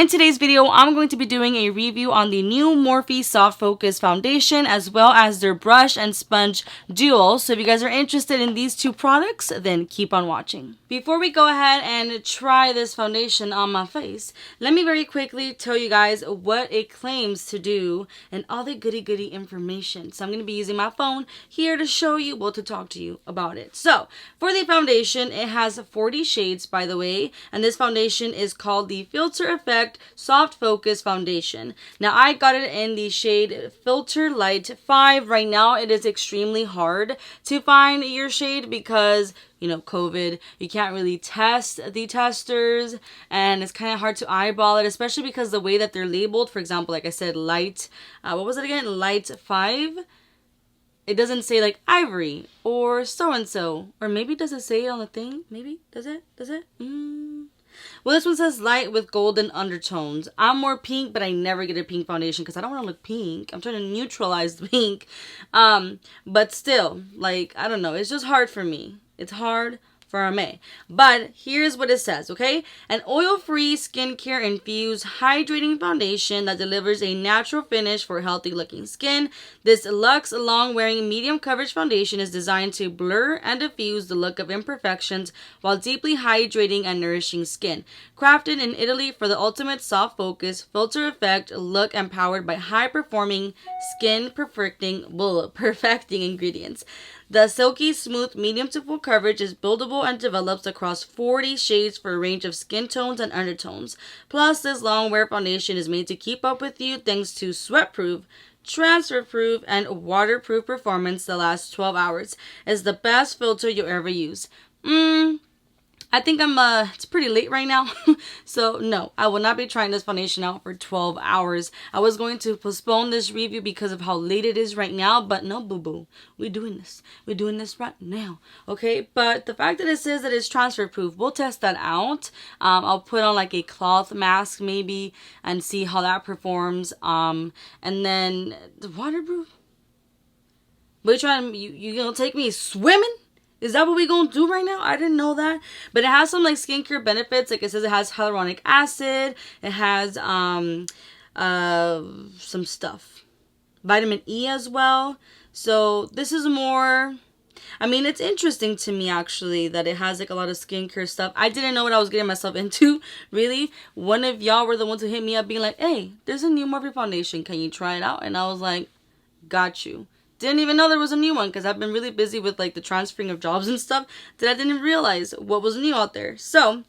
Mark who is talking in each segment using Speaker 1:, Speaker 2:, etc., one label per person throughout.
Speaker 1: In today's video, I'm going to be doing a review on the new Morphe Soft Focus Foundation as well as their brush and sponge duo. So if you guys are interested in these two products, then keep on watching. Before we go ahead and try this foundation on my face, let me very quickly tell you guys what it claims to do and all the goody information. So I'm going to be using my phone here to show you, well, to talk to you about it. So for the foundation, it has 40 shades, by the way, and this foundation is called the Filter Effect Soft Focus Foundation. Now I got it in the shade Filter Light 5. Right now it is extremely hard to find your shade because, you know, COVID, you can't really test the testers and it's kind of hard to eyeball it, especially because the way that they're labeled. For example, like I said, light, what was it again? Light 5. It doesn't say like ivory or so-and-so, or maybe does it say it on the thing? Maybe, does it? Well, this one says light with golden undertones. I'm more pink, but I never get a pink foundation because I don't want to look pink. I'm trying to neutralize the pink. But still, like, I don't know. It's just hard for me. It's hard for me. But here's what it says, okay? An oil-free skincare infused hydrating foundation that delivers a natural finish for healthy looking skin. This luxe long wearing medium coverage foundation is designed to blur and diffuse the look of imperfections while deeply hydrating and nourishing skin. Crafted in Italy for the ultimate soft focus filter effect look and powered by high performing skin perfecting ingredients. The silky smooth medium to full coverage is buildable and develops across 40 shades for a range of skin tones and undertones. Plus, this long wear foundation is made to keep up with you thanks to sweat-proof, transfer-proof, and waterproof performance that lasts 12 hours. It's the best filter you'll ever use. I think it's pretty late right now. So no, I will not be trying this foundation out for 12 hours. I was going to postpone this review because of how late it is right now, but no, boo-boo. We're doing this. We're doing this right now. Okay, but the fact that it says that it's transfer proof, we'll test that out. I'll put on like a cloth mask maybe and see how that performs. And then the waterproof. You gonna take me swimming? Is that what we gonna do right now? I didn't know that. But it has some like skincare benefits. Like it says it has hyaluronic acid. It has some stuff. Vitamin E as well. So this is more, I mean, it's interesting to me actually that it has like a lot of skincare stuff. I didn't know what I was getting myself into, really. One of y'all were the ones who hit me up being like, hey, there's a new Morphe foundation. Can you try it out? And I was like, got you. Didn't even know there was a new one because I've been really busy with like the transferring of jobs and stuff that I didn't realize what was new out there. So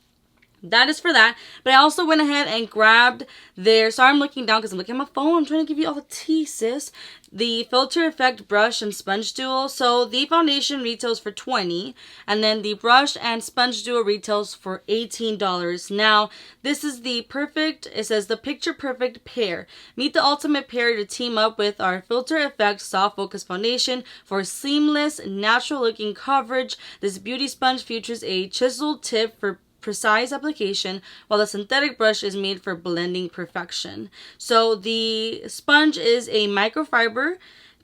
Speaker 1: that is for that. But I also went ahead and grabbed their, sorry I'm looking down because I'm looking at my phone. I'm trying to give you all the tea, sis. The Filter Effect Brush and Sponge Duo. So the foundation retails for $20. And then the brush and sponge duo retails for $18. Now, this is the perfect, it says the picture perfect pair. Meet the ultimate pair to team up with our Filter Effect Soft Focus Foundation for seamless, natural looking coverage. This beauty sponge features a chiseled tip for precise application, while the synthetic brush is made for blending perfection. So the sponge is a microfiber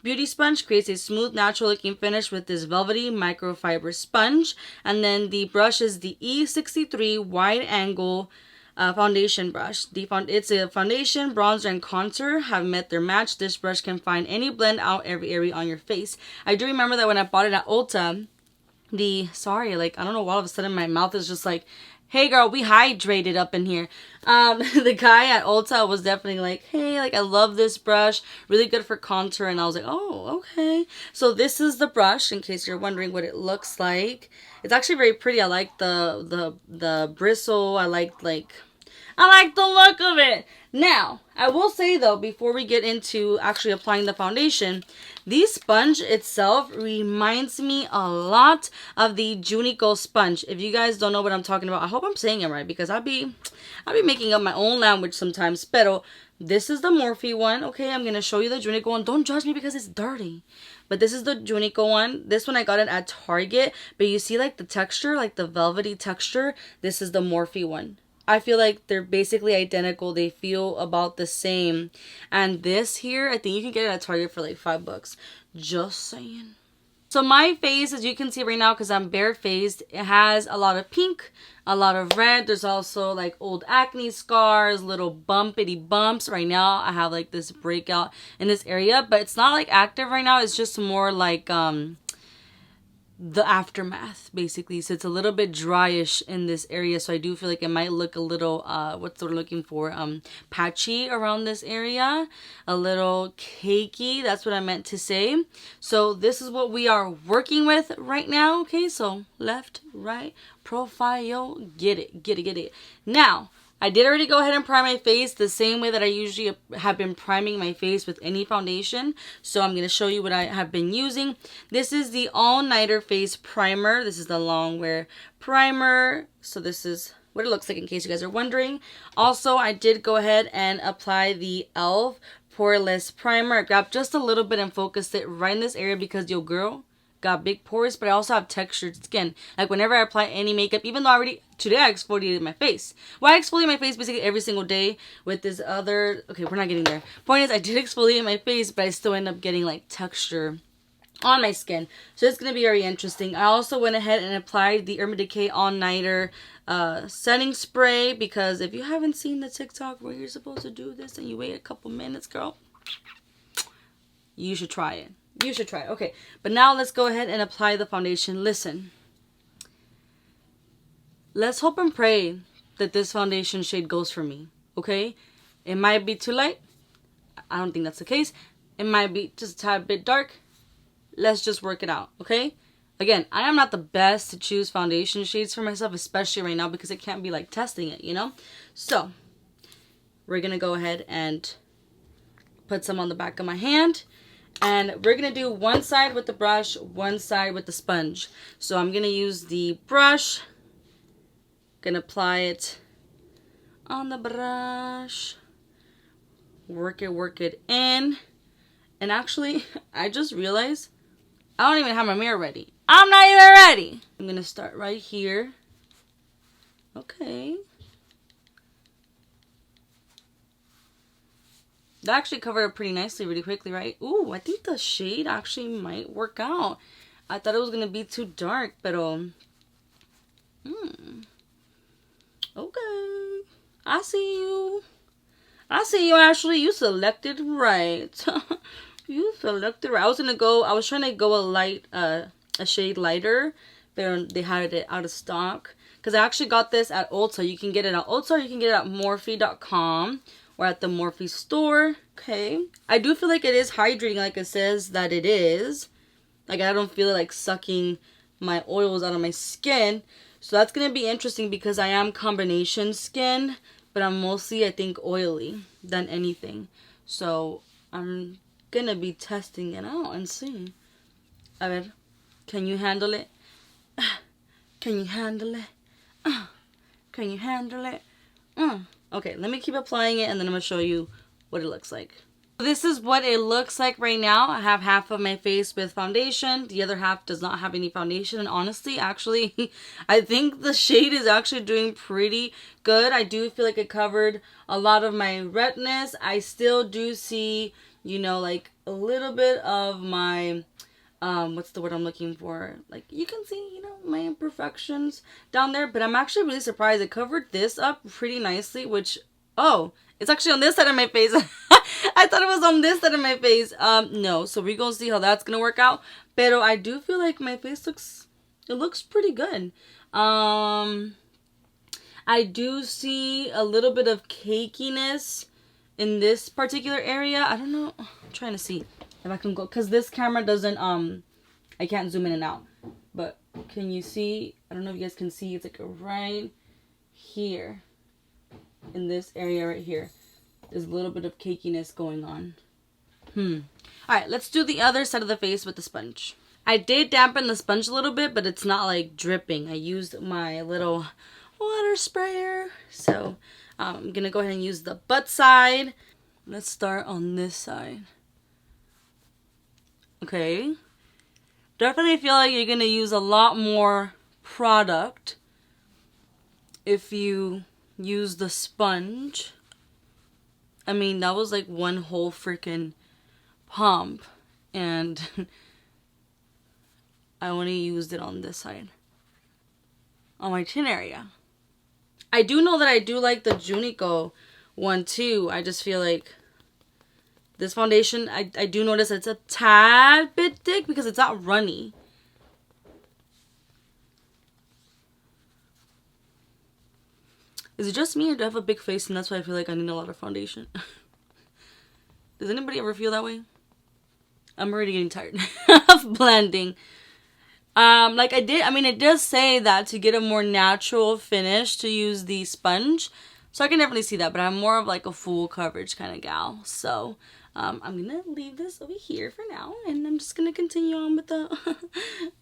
Speaker 1: beauty sponge, creates a smooth, natural looking finish with this velvety microfiber sponge. And then the brush is the E63 wide angle foundation brush. It's a foundation, bronzer, and contour have met their match. This brush can find any blend out every area on your face. I do remember that when I bought it at Ulta, I don't know, all of a sudden my mouth is just like, hey girl, we hydrated up in here. The guy at Ulta was definitely like, hey, like I love this brush, really good for contour. And I was like, oh, okay. So this is the brush, in case you're wondering what it looks like. It's actually very pretty. I like the bristle. I like the look of it. Now, I will say though, before we get into actually applying the foundation, the sponge itself reminds me a lot of the Junico sponge. If you guys don't know what I'm talking about, I hope I'm saying it right because I'll be making up my own language sometimes. Pero this is the Morphe one. Okay, I'm gonna show you the Junico one. Don't judge me because it's dirty. But this is the Junico one. This one I got it at Target. But you see like the texture, like the velvety texture. This is the Morphe one. I feel like they're basically identical. They feel about the same. And this here, I think you can get it at Target for like $5. Just saying. So my face, as you can see right now, because I'm barefaced, it has a lot of pink, a lot of red. There's also like old acne scars, little bumpity bumps. Right now I have like this breakout in this area, but it's not like active right now. It's just more like the aftermath, basically. So it's a little bit dryish in this area, so I do feel like it might look a little what's the word I'm looking for, patchy around this area, a little cakey. That's what I meant to say. So this is what we are working with right now. Okay, so left, right, profile, get it. Now I did already go ahead and prime my face the same way that I usually have been priming my face with any foundation. So I'm going to show you what I have been using. This is the All Nighter Face Primer. This is the long wear primer. So this is what it looks like in case you guys are wondering. Also, I did go ahead and apply the e.l.f. Poreless Primer. I grabbed just a little bit and focused it right in this area because your girl got big pores, but I also have textured skin. Like whenever I apply any makeup, even though today I exfoliated my face. Well, I exfoliate my face basically every single day with this other, okay, we're not getting there. Point is, I did exfoliate my face, but I still end up getting like texture on my skin. So it's going to be very interesting. I also went ahead and applied the Urban Decay All Nighter setting spray, because if you haven't seen the TikTok where you're supposed to do this and you wait a couple minutes, girl, you should try it. You should try it. Okay, but now let's go ahead and apply the foundation. Listen, let's hope and pray that this foundation shade goes for me, okay? It might be too light. I don't think that's the case. It might be just a tad bit dark. Let's just work it out, okay? Again, I am not the best to choose foundation shades for myself, especially right now, because I can't be like testing it, you know? So, we're going to go ahead and put some on the back of my hand. And we're going to do one side with the brush, one side with the sponge. So I'm going to use the brush. Going to apply it on the brush. Work it in. And actually, I just realized I don't even have my mirror ready. I'm not even ready. I'm going to start right here. Okay. That actually covered it pretty nicely, really quickly, right? Ooh, I think the shade actually might work out. I thought it was going to be too dark, but okay. I see you. I see you, Ashley. You selected right. You selected right. I was trying to go a shade lighter, but they had it out of stock. Because I actually got this at Ulta. You can get it at Ulta, or you can get it at Morphe.com. Or at the Morphe store. Okay. I do feel like it is hydrating, like it says that it is. Like I don't feel it like sucking my oils out of my skin. So that's going to be interesting because I am combination skin. But I'm mostly, I think, oily than anything. So I'm going to be testing it out and seeing. A ver. Can you handle it? Can you handle it? Can you handle it? Okay, let me keep applying it and then I'm going to show you what it looks like. This is what it looks like right now. I have half of my face with foundation. The other half does not have any foundation. And honestly, actually, I think the shade is actually doing pretty good. I do feel like it covered a lot of my redness. I still do see, you know, like a little bit of my... what's the word I'm looking for? Like, you can see, you know, my imperfections down there. But I'm actually really surprised. It covered this up pretty nicely, which, oh, it's actually on this side of my face. I thought it was on this side of my face. No. So we're going to see how that's going to work out. Pero I do feel like my face looks pretty good. I do see a little bit of cakiness in this particular area. I don't know. I'm trying to see if I can go, because this camera doesn't, I can't zoom in and out, but can you see? I don't know if you guys can see. It's like right here in this area right here. There's a little bit of cakiness going on. All right, let's do the other side of the face with the sponge. I did dampen the sponge a little bit, but it's not like dripping. I used my little water sprayer. So I'm gonna go ahead and use the butt side. Let's start on this side. Okay, definitely feel like you're going to use a lot more product if you use the sponge. I mean, that was like one whole freaking pump. And I only used it on this side, on my chin area. I do know that I do like the Junico one too. I just feel like this foundation, I do notice it's a tad bit thick because it's not runny. Is it just me, or do I have a big face and that's why I feel like I need a lot of foundation? Does anybody ever feel that way? I'm already getting tired of blending. Like it does say that to get a more natural finish to use the sponge. So I can definitely see that, but I'm more of like a full coverage kind of gal. So I'm gonna leave this over here for now, and I'm just gonna continue on with the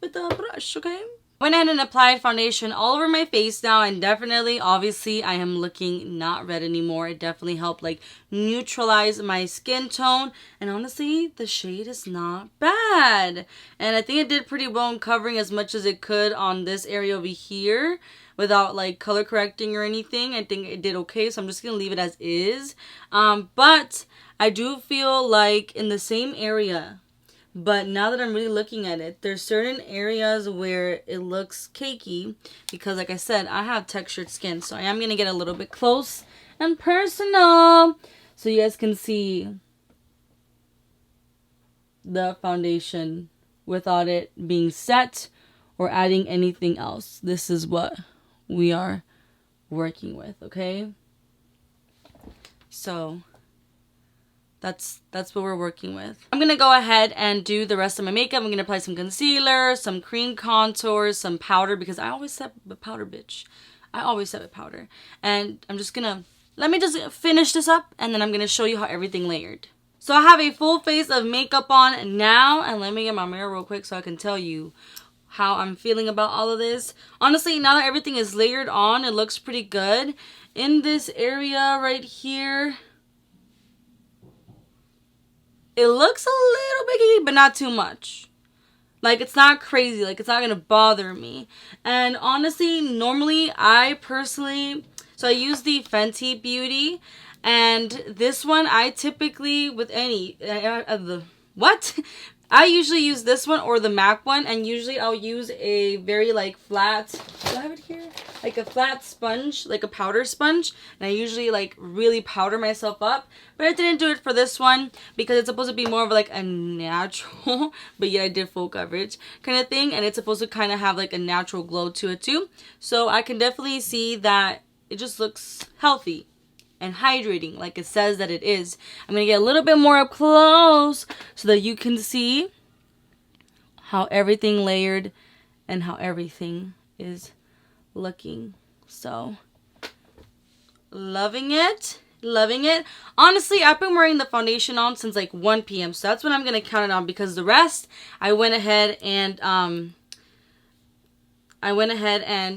Speaker 1: with the brush, okay? Went ahead and applied foundation all over my face now, and definitely, obviously, I am looking not red anymore. It definitely helped like neutralize my skin tone, and honestly, the shade is not bad. And I think it did pretty well in covering as much as it could on this area over here without like color correcting or anything. I think it did okay, so I'm just gonna leave it as is. But I do feel like in the same area, but now that I'm really looking at it, there's certain areas where it looks cakey because, like I said, I have textured skin. So I am going to get a little bit close and personal so you guys can see the foundation without it being set or adding anything else. This is what we are working with, okay? So that's what we're working with. I'm going to go ahead and do the rest of my makeup. I'm going to apply some concealer, some cream contours, some powder, because I always set with powder, bitch. I always set with powder. And I'm just going to, let me just finish this up, and then I'm going to show you how everything layered. So I have a full face of makeup on now, and let me get my mirror real quick so I can tell you how I'm feeling about all of this. Honestly, now that everything is layered on, it looks pretty good. In this area right here, it looks a little biggie, but not too much. Like, it's not crazy. Like, it's not going to bother me. And honestly, normally, I personally, so I use the Fenty Beauty. And this one, I typically, with any, I usually use this one or the MAC one, and usually I'll use a very like flat, do I have it here? Like a flat sponge, like a powder sponge, and I usually like really powder myself up, but I didn't do it for this one because it's supposed to be more of like a natural, but yet I did full coverage kind of thing, and it's supposed to kind of have like a natural glow to it too, so I can definitely see that it just looks healthy and hydrating like it says that it is. I'm going to get a little bit more up close so that you can see how everything layered and how everything is looking. So, loving it. Loving it. Honestly, I've been wearing the foundation on since like 1 p.m. So that's when I'm going to count it on, because the rest I went ahead and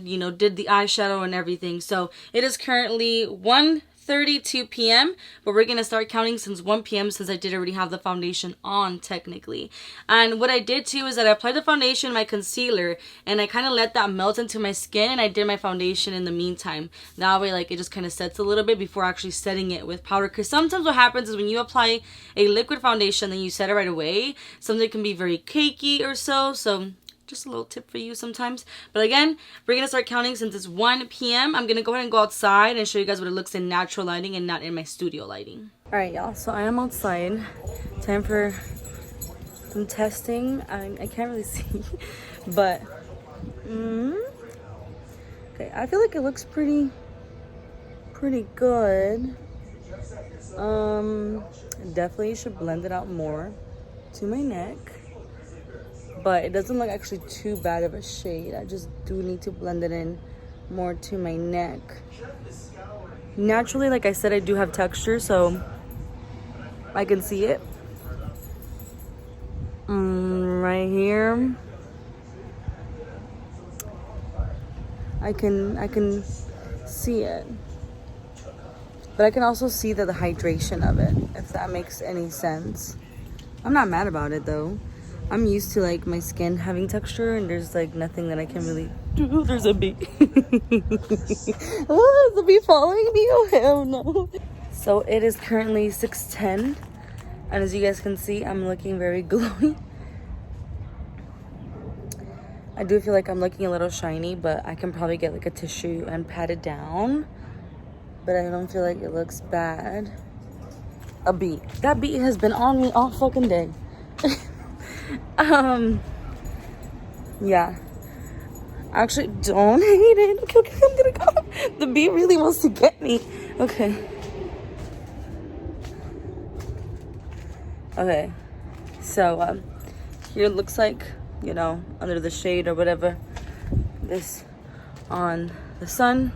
Speaker 1: you know, did the eyeshadow and everything. So it is currently 1:32 p.m. but we're gonna start counting since 1 p.m. since I did already have the foundation on technically. And what I did too is that I applied the foundation, my concealer, and I kind of let that melt into my skin, and I did my foundation in the meantime. That way, like, it just kind of sets a little bit before actually setting it with powder, because sometimes what happens is when you apply a liquid foundation then you set it right away, something can be very cakey or so just a little tip for you sometimes. But again, we're going to start counting since it's 1 p.m. I'm going to go ahead and go outside and show you guys what it looks in natural lighting and not in my studio lighting. Alright, y'all. So I am outside. Time for some testing. I can't really see. But, okay. I feel like it looks pretty good. Definitely should blend it out more to my neck. But it doesn't look actually too bad of a shade. I just do need to blend it in more to my neck. Naturally, like I said, I do have texture, so I can see it. Right here. I can see it. But I can also see the hydration of it, if that makes any sense. I'm not mad about it though. I'm used to like my skin having texture, and there's like nothing that I can really do. There's a bee. Oh, there's a bee following me. Oh hell no. So it is currently 6:10, and as you guys can see, I'm looking very glowy. I do feel like I'm looking a little shiny, but I can probably get like a tissue and pat it down. But I don't feel like it looks bad. A beat. That beat has been on me all fucking day. Yeah. I actually don't hate it. Okay, okay, I'm gonna go. The beat really wants to get me. Okay. Okay. So, here it looks like, you know, under the shade or whatever. This on the sun.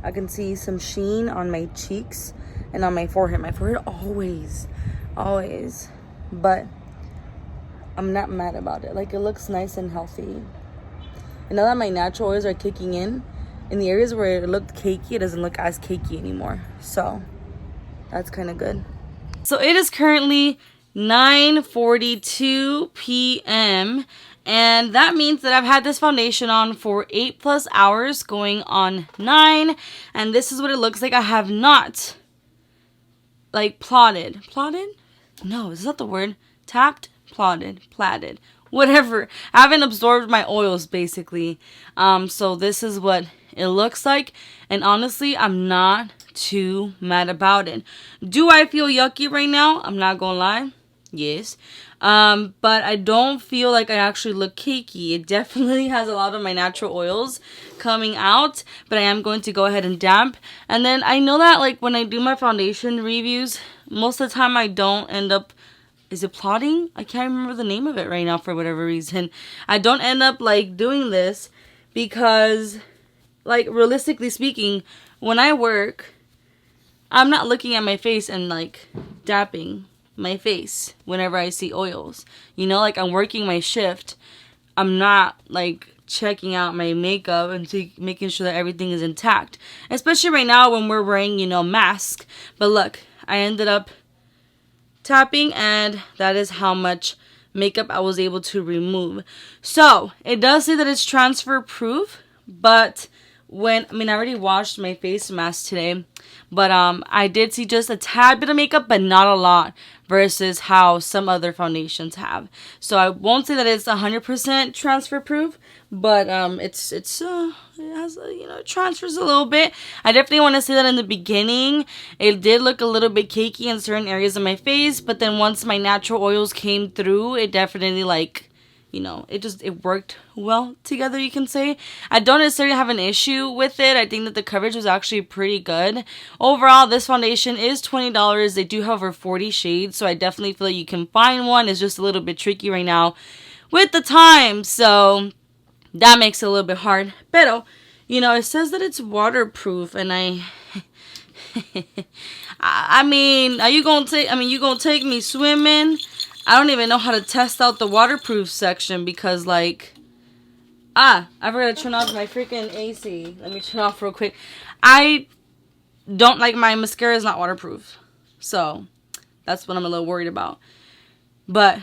Speaker 1: I can see some sheen on my cheeks and on my forehead. My forehead always. But I'm not mad about it. Like, it looks nice and healthy. And now that my natural oils are kicking in the areas where it looked cakey, it doesn't look as cakey anymore. So that's kind of good. So it is currently 9:42 p.m. and that means that I've had this foundation on for 8+ hours, going on 9. And this is what it looks like. I have not, like, plotted. No, is that the word? Tapped, plotted, platted, whatever. I haven't absorbed my oils, basically. So this is what it looks like. And honestly, I'm not too mad about it. Do I feel yucky right now? I'm not gonna lie. Yes. But I don't feel like I actually look cakey. It definitely has a lot of my natural oils coming out, but I am going to go ahead and damp. And then I know that, like, when I do my foundation reviews, most of the time I don't end up, is it plotting? I can't remember the name of it right now for whatever reason. I don't end up, like, doing this because, like, realistically speaking, when I work, I'm not looking at my face and, like, dapping my face whenever I see oils. You know, like, I'm working my shift. I'm not, like, checking out my makeup and making sure that everything is intact. Especially right now when we're wearing, you know, masks. But look, I ended up tapping, and that is how much makeup I was able to remove. So it does say that it's transfer proof, but I already washed my face mask today, but I did see just a tad bit of makeup, but not a lot, versus how some other foundations have. So I won't say that it's 100% transfer proof, but it has, you know, it transfers a little bit. I definitely want to say that in the beginning it did look a little bit cakey in certain areas of my face, but then once my natural oils came through, it definitely, like, you know, it worked well together, you can say. I don't necessarily have an issue with it. I think that the coverage was actually pretty good. Overall, this foundation is $20. They do have over 40 shades, so I definitely feel like you can find one. It's just a little bit tricky right now with the time, so that makes it a little bit hard. Pero, you know, it says that it's waterproof, and I mean, you gonna take me swimming? I don't even know how to test out the waterproof section because, like, I forgot to turn off my freaking AC. Let me turn off real quick. I don't, like, my mascara is not waterproof. So that's what I'm a little worried about. But,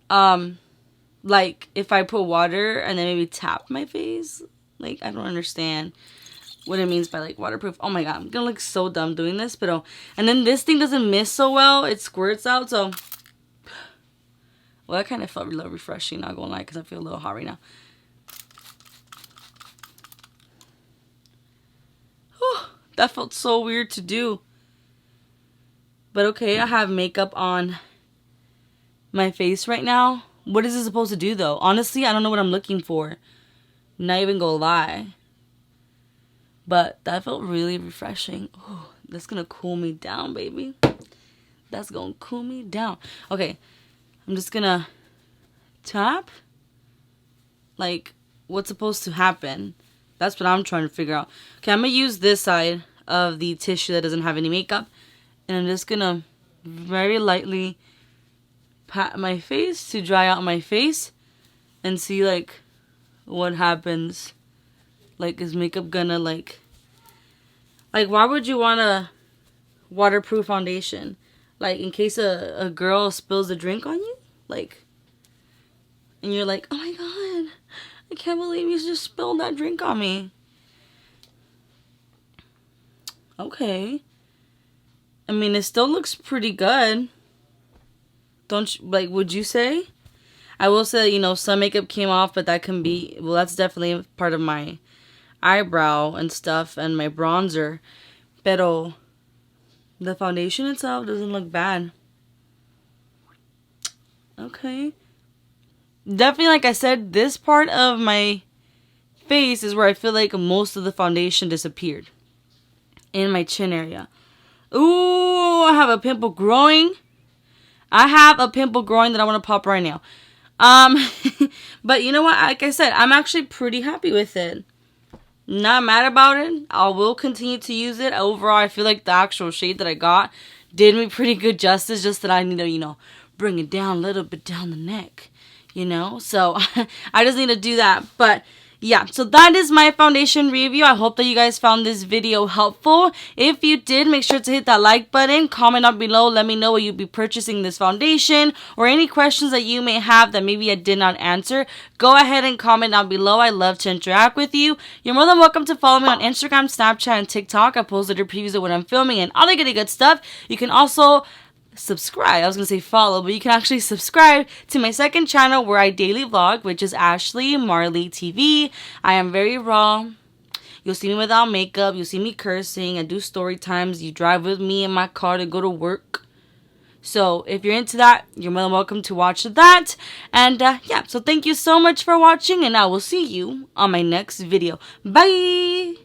Speaker 1: like, if I put water and then maybe tap my face, like, I don't understand what it means by, like, waterproof. Oh my god, I'm gonna look so dumb doing this. But and then this thing doesn't mist so well. It squirts out, so... Well, that kind of felt a little refreshing, not gonna lie, because I feel a little hot right now. Whew, that felt so weird to do. But okay, I have makeup on my face right now. What is this supposed to do, though? Honestly, I don't know what I'm looking for. Not even gonna lie. But that felt really refreshing. Ooh, that's gonna cool me down, baby. That's gonna cool me down. Okay. I'm just gonna tap. Like, what's supposed to happen? That's what I'm trying to figure out. Okay, I'm gonna use this side of the tissue that doesn't have any makeup. And I'm just gonna very lightly pat my face to dry out my face. And see, like, what happens. Like, is makeup gonna, like, why would you want a waterproof foundation? Like, in case a girl spills a drink on you? Like, and you're like, oh my god, I can't believe you just spilled that drink on me. Okay. I mean, it still looks pretty good. Don't you, like, would you say? I will say, you know, some makeup came off, but that can be, well, that's definitely part of my eyebrow and stuff and my bronzer. Pero the foundation itself doesn't look bad. Okay. Definitely, like I said, this part of my face is where I feel like most of the foundation disappeared. In my chin area. Ooh, I have a pimple growing. I have a pimple growing that I want to pop right now. But you know what? Like I said, I'm actually pretty happy with it. Not mad about it. I will continue to use it. Overall, I feel like the actual shade that I got did me pretty good justice. Just that I need to, you know, bring it down a little bit down the neck. You know? So, I just need to do that. But yeah, so that is my foundation review. I hope that you guys found this video helpful. If you did, make sure to hit that like button. Comment down below. Let me know what you'll be purchasing this foundation. Or any questions that you may have that maybe I did not answer. Go ahead and comment down below. I love to interact with you. You're more than welcome to follow me on Instagram, Snapchat, and TikTok. I posted your previews of what I'm filming and all the good stuff. You can also subscribe. I was going to say follow, but you can actually subscribe to my second channel where I daily vlog, which is Ashley Marley TV. I am very raw. You'll see me without makeup. You'll see me cursing. I do story times. You drive with me in my car to go to work. So if you're into that, you're more than welcome to watch that. And yeah, so thank you so much for watching, and I will see you on my next video. Bye!